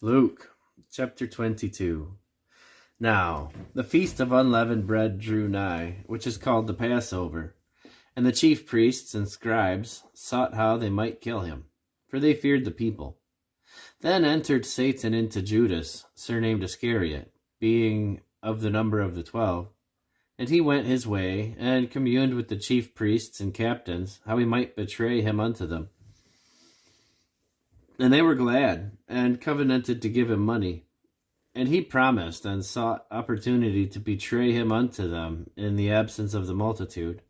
Luke chapter 22. Now, the feast of unleavened bread drew nigh, which is called the Passover. And the chief priests and scribes sought how they might kill him, for they feared the people. Then entered Satan into Judas, surnamed Iscariot, being of the number of the 12. And he went his way, and communed with the chief priests and captains, how he might betray him unto them. And they were glad, and covenanted to give him money. And he promised and sought opportunity to betray him unto them in the absence of the multitude.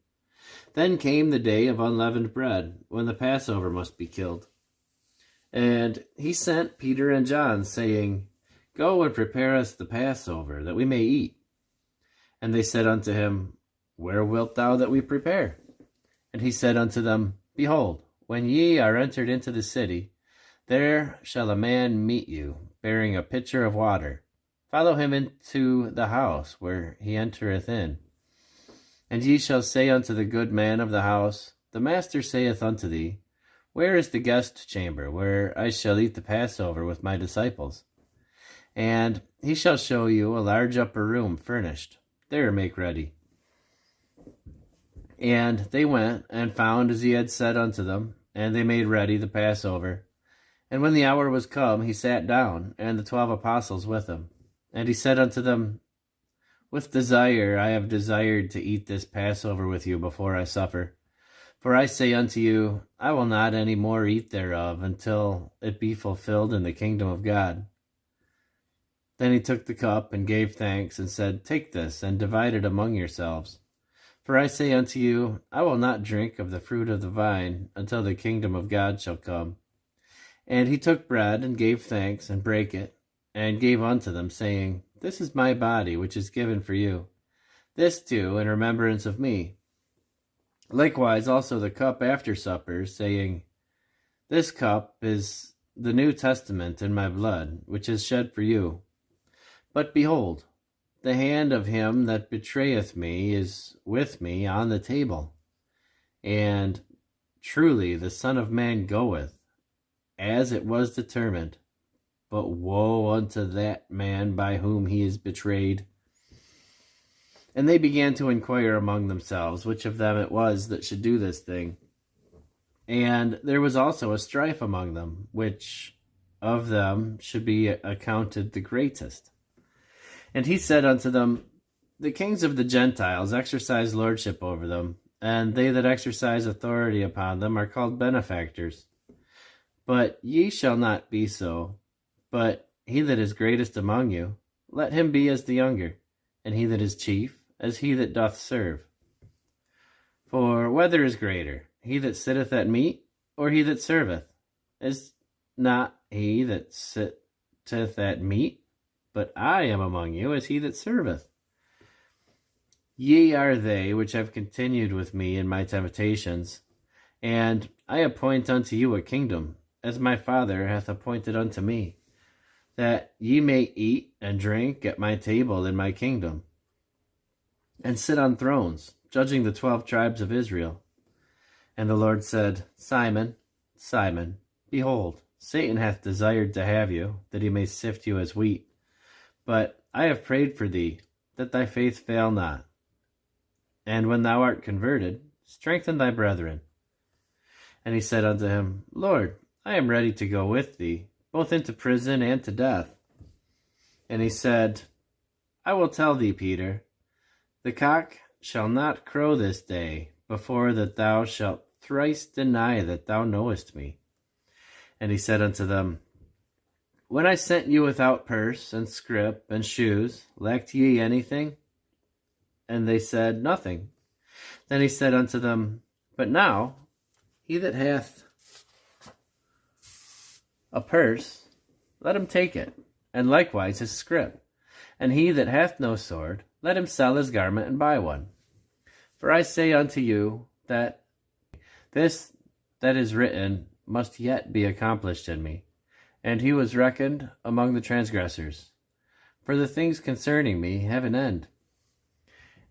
Then came the day of unleavened bread, when the Passover must be killed. And he sent Peter and John, saying, Go and prepare us the Passover, that we may eat. And they said unto him, Where wilt thou that we prepare? And he said unto them, Behold, when ye are entered into the city, there shall a man meet you, bearing a pitcher of water. Follow him into the house where he entereth in. And ye shall say unto the good man of the house, The master saith unto thee, Where is the guest chamber, where I shall eat the Passover with my disciples? And he shall show you a large upper room furnished. There make ready. And they went and found as he had said unto them, and they made ready the Passover. And when the hour was come, he sat down, and the 12 apostles with him. And he said unto them, With desire I have desired to eat this Passover with you before I suffer. For I say unto you, I will not any more eat thereof, until it be fulfilled in the kingdom of God. Then he took the cup, and gave thanks, and said, Take this, and divide it among yourselves. For I say unto you, I will not drink of the fruit of the vine, until the kingdom of God shall come. And he took bread, and gave thanks, and brake it, and gave unto them, saying, This is my body, which is given for you. This do in remembrance of me. Likewise also the cup after supper, saying, This cup is the New Testament in my blood, which is shed for you. But behold, the hand of him that betrayeth me is with me on the table. And truly the Son of Man goeth, as it was determined. But woe unto that man by whom he is betrayed. And they began to inquire among themselves which of them it was that should do this thing. And there was also a strife among them, which of them should be accounted the greatest. And he said unto them, The kings of the Gentiles exercise lordship over them, and they that exercise authority upon them are called benefactors. But ye shall not be so. But he that is greatest among you, let him be as the younger, and he that is chief, as he that doth serve. For whether is greater, he that sitteth at meat, or he that serveth? Is not he that sitteth at meat? But I am among you as he that serveth. Ye are they which have continued with me in my temptations, and I appoint unto you a kingdom, as my Father hath appointed unto me, that ye may eat and drink at my table in my kingdom, and sit on thrones, judging the 12 tribes of Israel. And the Lord said, Simon, Simon, behold, Satan hath desired to have you, that he may sift you as wheat. But I have prayed for thee, that thy faith fail not. And when thou art converted, strengthen thy brethren. And he said unto him, Lord, I am ready to go with thee, both into prison and to death. And he said, I will tell thee, Peter, the cock shall not crow this day, before that thou shalt thrice deny that thou knowest me. And he said unto them, When I sent you without purse, and scrip, and shoes, lacked ye anything? And they said, Nothing. Then he said unto them, But now, he that hath a purse, let him take it, and likewise his scrip. And he that hath no sword, let him sell his garment and buy one. For I say unto you, that this that is written must yet be accomplished in me. And he was reckoned among the transgressors. For the things concerning me have an end.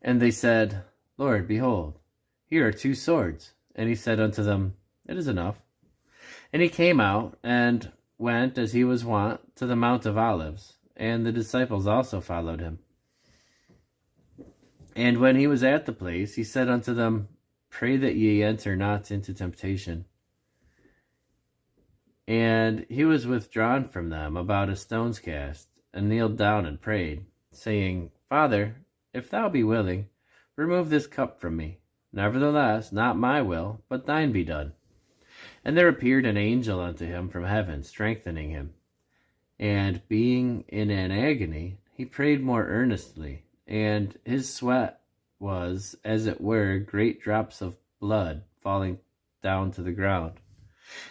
And they said, Lord, behold, here are 2 swords. And he said unto them, It is enough. And he came out, and went, as he was wont, to the Mount of Olives, and the disciples also followed him. And when he was at the place, he said unto them, Pray that ye enter not into temptation. And he was withdrawn from them about a stone's cast, and kneeled down and prayed, saying, Father, if thou be willing, remove this cup from me. Nevertheless, not my will, but thine be done. And there appeared an angel unto him from heaven, strengthening him. And being in an agony, he prayed more earnestly, and his sweat was, as it were, great drops of blood falling down to the ground.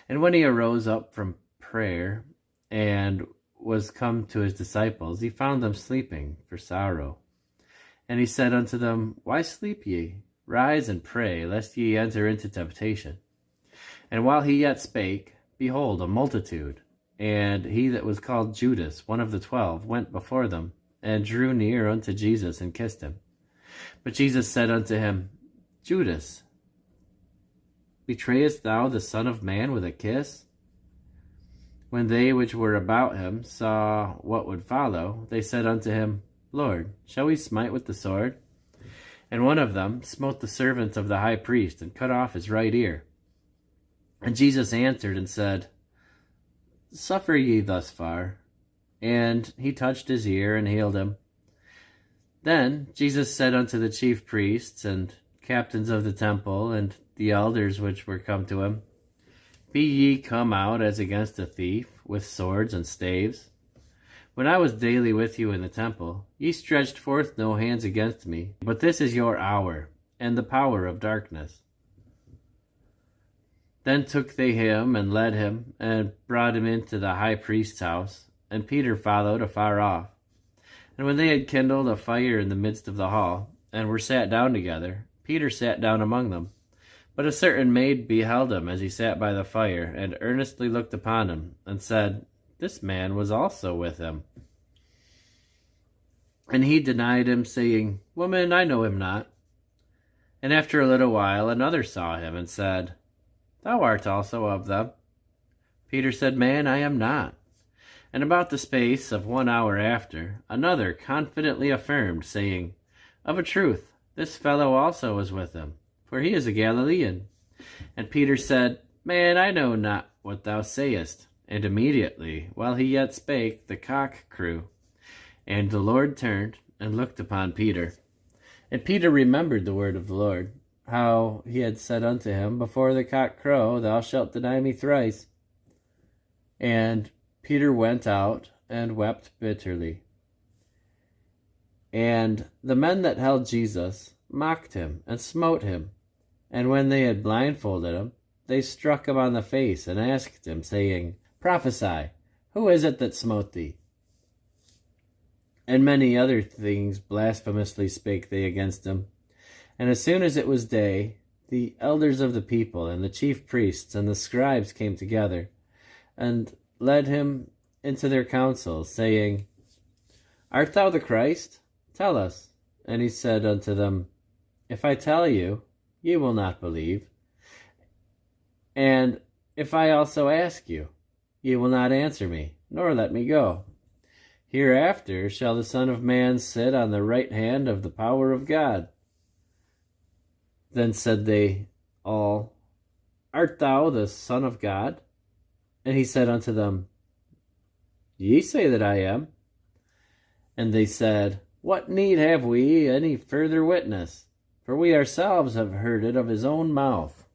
And when he arose up from prayer, and was come to his disciples, he found them sleeping for sorrow. And he said unto them, Why sleep ye? Rise and pray, lest ye enter into temptation. And while he yet spake, behold, a multitude, and he that was called Judas, one of the 12, went before them, and drew near unto Jesus, and kissed him. But Jesus said unto him, Judas, betrayest thou the Son of Man with a kiss? When they which were about him saw what would follow, they said unto him, Lord, shall we smite with the sword? And one of them smote the servant of the high priest, and cut off his right ear. And Jesus answered and said, Suffer ye thus far. And he touched his ear, and healed him. Then Jesus said unto the chief priests, and captains of the temple, and the elders which were come to him, Be ye come out as against a thief, with swords and staves? When I was daily with you in the temple, ye stretched forth no hands against me, but this is your hour, and the power of darkness. Then took they him, and led him, and brought him into the high priest's house, and Peter followed afar off. And when they had kindled a fire in the midst of the hall, and were sat down together, Peter sat down among them. But a certain maid beheld him as he sat by the fire, and earnestly looked upon him, and said, This man was also with him. And he denied him, saying, Woman, I know him not. And after a little while another saw him, and said, Thou art also of them. Peter said, Man, I am not. And about the space of 1 hour after, another confidently affirmed, saying, Of a truth, this fellow also was with him, for he is a Galilean. And Peter said, Man, I know not what thou sayest. And immediately, while he yet spake, the cock crew. And the Lord turned, and looked upon Peter. And Peter remembered the word of the Lord, how he had said unto him, Before the cock crow, thou shalt deny me thrice. And Peter went out, and wept bitterly. And the men that held Jesus mocked him, and smote him. And when they had blindfolded him, they struck him on the face, and asked him, saying, Prophesy, who is it that smote thee? And many other things blasphemously spake they against him. And as soon as it was day, the elders of the people, and the chief priests, and the scribes came together, and led him into their councils, saying, Art thou the Christ? Tell us. And he said unto them, If I tell you, ye will not believe. And if I also ask you, ye will not answer me, nor let me go. Hereafter shall the Son of Man sit on the right hand of the power of God. Then said they all, Art thou the Son of God? And he said unto them, Ye say that I am. And they said, What need have we any further witness? For we ourselves have heard it of his own mouth.